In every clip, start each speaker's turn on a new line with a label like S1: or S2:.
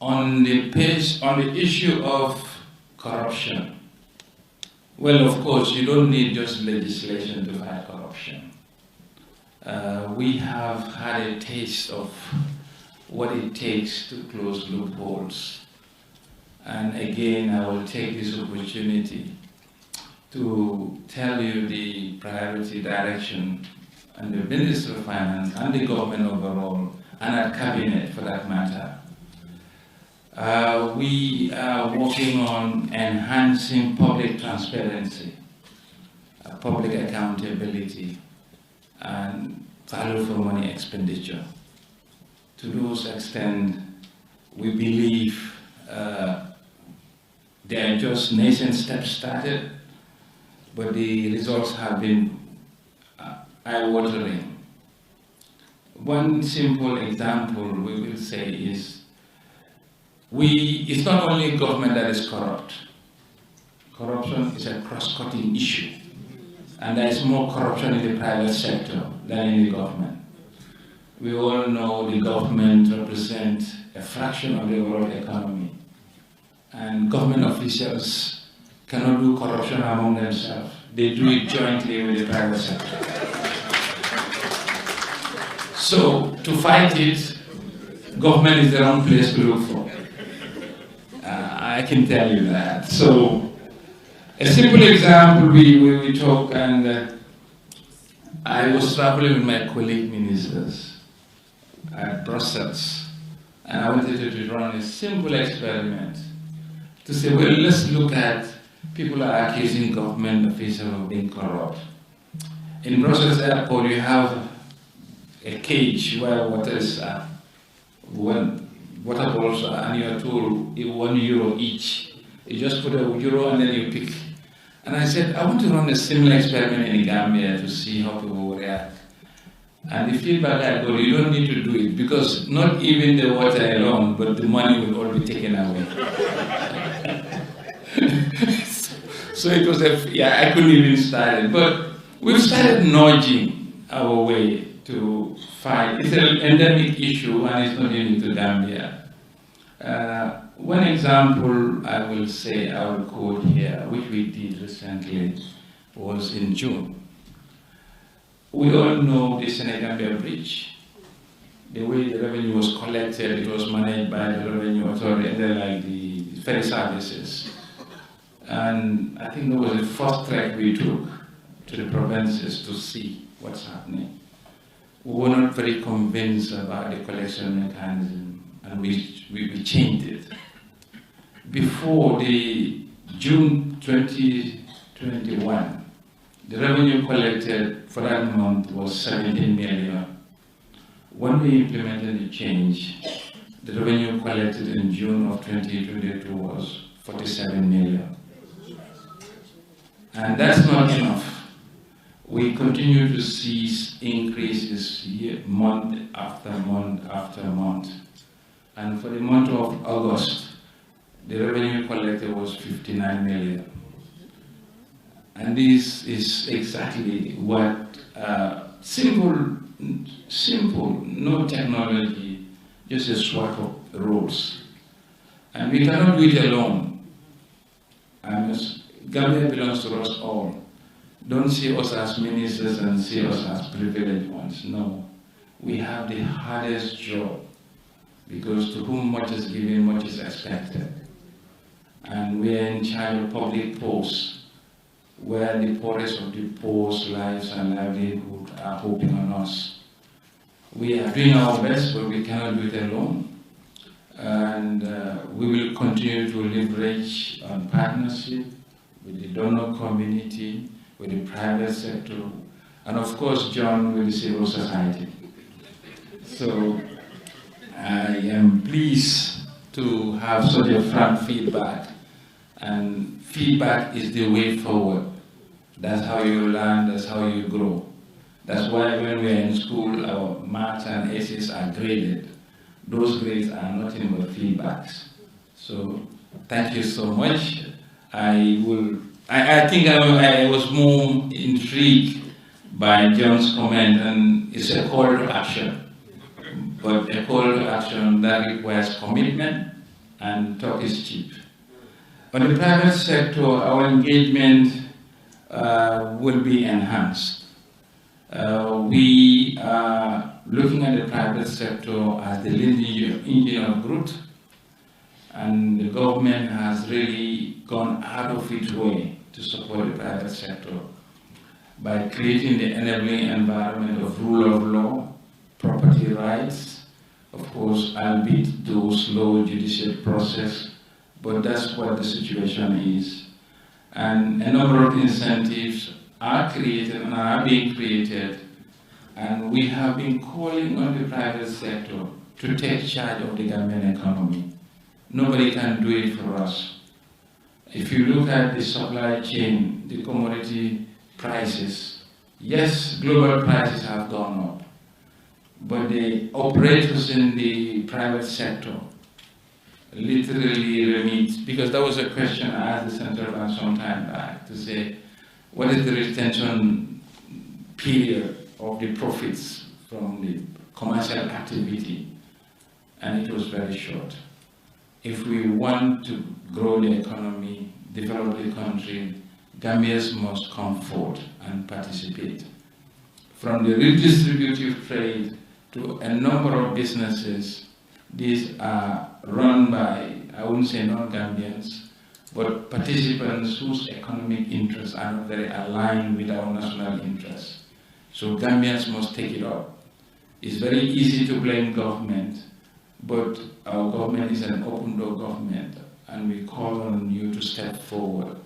S1: On the issue of corruption, well, of course, you don't need just legislation to fight corruption. We have had a taste of what it takes to close loopholes. And again, I will take this opportunity to tell you the priority direction and the Minister of Finance and the government overall, and our cabinet for that matter. We are working on enhancing public transparency, public accountability, and value for money expenditure. To those extent, we believe there are just nascent steps started, but the results have been eye-watering. One simple example we will say is, it's not only government that is corrupt. Corruption is a cross-cutting issue. And there is more corruption in the private sector than in the government. We all know the government represents a fraction of the world economy. And government officials cannot do corruption among themselves. They do it jointly with the private sector. So, to fight it, government is the wrong place to look for. I can tell you that. So, a simple example, we talk, and I was traveling with my colleague ministers at Brussels, and I wanted to run a simple experiment to say, well, let's look at people are accusing government officials of being corrupt. In Brussels airport, you have a cage where water is water bottles, and you are told €1 each. You just put €1 and then you pick. And I said, I want to run a similar experiment in Gambia to see how people will react. And the feedback I got, you don't need to do it, because not even the water alone, but the money will all be taken away. So it was I couldn't even start it. But we've started nudging our way to fight. It's an endemic issue, and it's not unique to Gambia. One example I will say, I will quote here, which we did recently, was in June. We all know the Senegambia Bridge. The way the revenue was collected, it was managed by the Revenue Authority, and then like the ferry services. And I think that was the first trek we took to the provinces to see what's happening. We were not very convinced about the collection mechanism, and we changed it. Before the June 2021, the revenue collected for that month was 17 million. When we implemented the change, the revenue collected in June of 2022 was 47 million. And that's not enough. We continue to see increases month after month after month. And for the month of August, the revenue collected was 59 million. And this is exactly what simple, no technology, just a swap of rules. And we cannot do it alone. Gambia belongs to us all. Don't see us as ministers and see us as privileged ones. No, we have the hardest job, because to whom much is given, much is expected. And we are in charge of public posts, where the poorest of the poor's lives and livelihood are hoping on us. We are doing our best, but we cannot do it alone. And we will continue to leverage on partnership with the donor community, with the private sector, and of course, John, with the civil society. So I am pleased to have such a frank feedback, and feedback is the way forward. That's how you learn, that's how you grow. That's why when we are in school, our maths and essays are graded. Those grades are nothing but feedbacks. So thank you so much. I think I was more intrigued by John's comment, and it's a call to action. But a call to action that requires commitment, and talk is cheap. On the private sector, our engagement will be enhanced. We are looking at the private sector as the leading engine of growth, and the government has really gone out of its way to support the private sector by creating the enabling environment of rule of law, property rights, of course, albeit through slow judicial process, but that's what the situation is. And a number of incentives are created and are being created, and we have been calling on the private sector to take charge of the Gambian economy. Nobody can do it for us. If you look at the supply chain, the commodity prices, yes, global prices have gone up, but the operators in the private sector literally remit, because that was a question I asked the central bank some time back to say, what is the retention period of the profits from the commercial activity? And it was very short. If we want to grow the economy, develop the country, Gambians must come forward and participate. From the redistributive trade to a number of businesses, these are run by, I wouldn't say non-Gambians, but participants whose economic interests are not very aligned with our national interests. So Gambians must take it up. It's very easy to blame government, but our government is an open door government, and we call on you to step forward.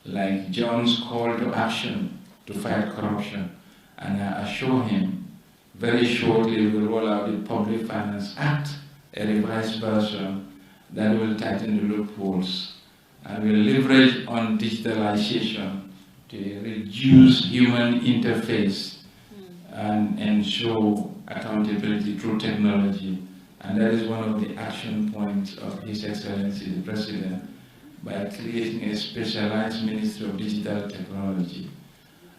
S1: Like John's call to action to fight corruption, and I assure him very shortly we'll roll out the Public Finance Act, a revised version that will tighten the loopholes, and will leverage on digitalization to reduce human interface and ensure accountability through technology. And that is one of the action points of His Excellency the President, by creating a specialized Ministry of Digital Technology.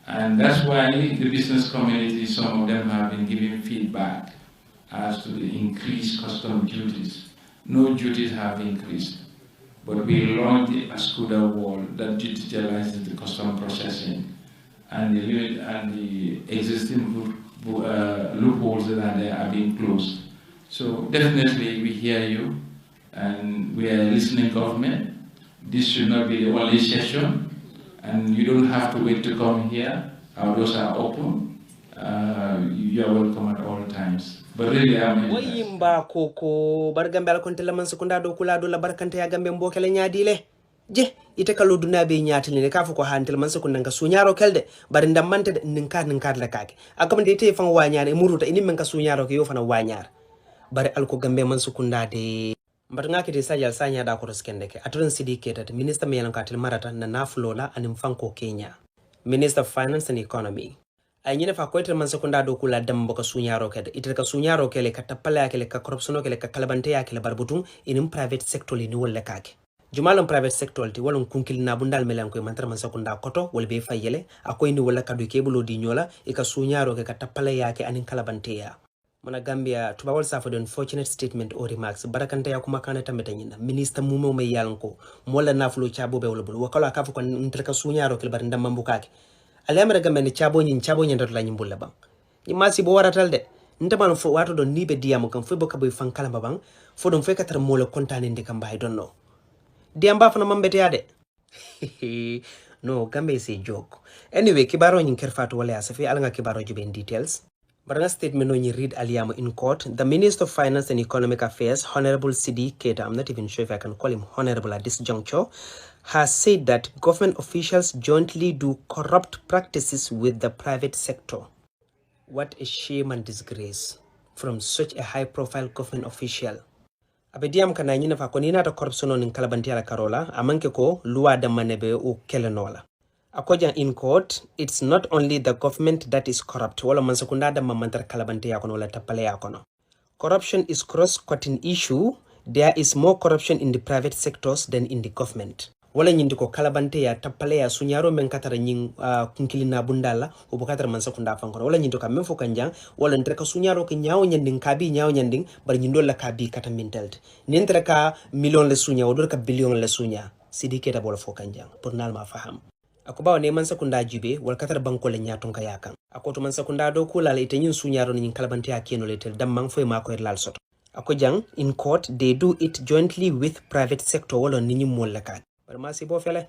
S1: And that's why the business community, some of them have been giving feedback as to the increased custom duties. No duties have increased, but we launched the Ascuda wall that digitalizes the custom processing, and the existing loopholes that are there are being closed. So definitely we hear you, and we are a listening government. This should not be the only session, and you don't have to wait to come here. Our doors are open. You are welcome at all times. But really, I'm
S2: Wayimba koko bargambe al kontela man sekunda do kula do la barkante ya gambe mbokele nyaadile. Je ite kalu duna be nyaatili ne kafu ko hantel man sekunda nga sunyaro kelde bari ndamante ninka la kake akam de te fan wanyare muruta ini men ka sunyaro ke yo fana wanyar bari al ko gambe man sekunda de mbatanga kiti sajal sanya da ko skendeke atun sidi ketat minister melan katil marata na naflola anim fanko Kenya, Minister of Finance and Economy. Anyine fa ko man sekunda do kula dambo ka sunyaro kede ite ka sunyaro kele ka tapala kele ka corruption kele ka kalabante ya kele barbutun inim private sector li ni wolle kake jumalon private sector ti walon kunkil na bundal melan ko mantar man sekunda koto wol be fayele akoy ni wala kadu kebulo di nyola e ka sunyaro ke ka tapala ya ke anin kalabante ya mona Gambia to bawol safo don fortunate statement or remarks barakante ya kuma kana tameta nyina minister mumo me yalanko mola nafulo chabo be wolbul wakala kafu ko ntreka sunyaro kele bar ndam mbukake alamara gambe ni chabo nyandat la nyimbulla bang ni masi bo waratal de ntaman fo wato don nibe diam kam fo boka boy fankala bang fo don fe katar molo kontane ndikam bay don no diam ba fana mambete ade no gambe is a joke. Anyway kibaro nyin kerfatu wala asafi alanga kibaro jube in details. Baranga statement when you read Aliamo in court, the Minister of Finance and Economic Affairs, Honorable Sidi Keita, I'm not even sure if I can call him Honorable at this juncture, has said that government officials jointly do corrupt practices with the private sector. What a shame and disgrace from such a high-profile government official. Abediam kana nyina fa konina ta corruption on kalabanti ala karola amanke ko luwa da manebe o kelenola. According in court, it's not only the government that is corrupt. Wala mansakunda da mamantar kalabante yakono wala tapale yakono. Corruption is cross-cutting issue. There is more corruption in the private sectors than in the government. wala nyindi ko kalabante ya tapale ya sunyaro men katara nyin kunkilina bundala o bokatara man sakunda fanko wala nyindi ka men fo kanjang wala ntre ka sunyaro ke nyaaw nyanding kabi nyaaw nyanding bar nyindo la kabi kata mintelt nentre ka million le sunya o dor ka billion le sunya sidi keta bol fo kanjang pour nal ma faham ako bawo ne man sakunda jube wal katara banko le nyaton ka yakan ako to man sakunda do kula le ite nyin sunyaro nyin kalabante ya keno le tel damman fo ma ko lal soto ako jang in court they do it jointly with private sector wala ninyi mollaka bar ma si bo fele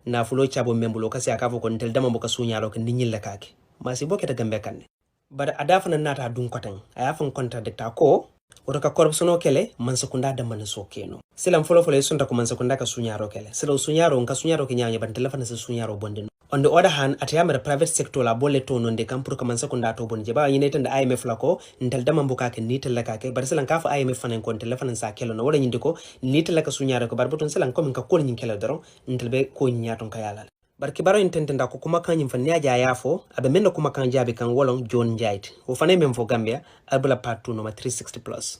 S2: na fulo chabo membulo kasi akavo ko ntel dama boka sunyalo ke ninyi lakake ma si bo keta gambe kanne bar adafa na nata dun kotan aya fon contradicta ko woto ka corruption kele man sakunda da man so keno silam folo sunta ko man sakunda ka sunyaro kele silo sunyaro ka sunyaro ke nyaanya ban telefona sa sunyaro bonde on the other hand atiyama the private sector la bolle to non de kam pour que man sakunda to bonje ba yine tan da IMF la ko ntel dama mbuka ke nitel la kake bar silan ka fa IMF fanen ko telefona sa kelo no wala nyindi ko nitel la ka sunyaro ko bar butun silan ko min ka kol nyin kelo doro ntel be ko nyaton ka yalal barki baro intentenda ko kuma kan nyim fan nyaja yafo abe men kuma kan jabe kan wolong John Jait o fane mem fo Gambia albula part 2 no 360 plus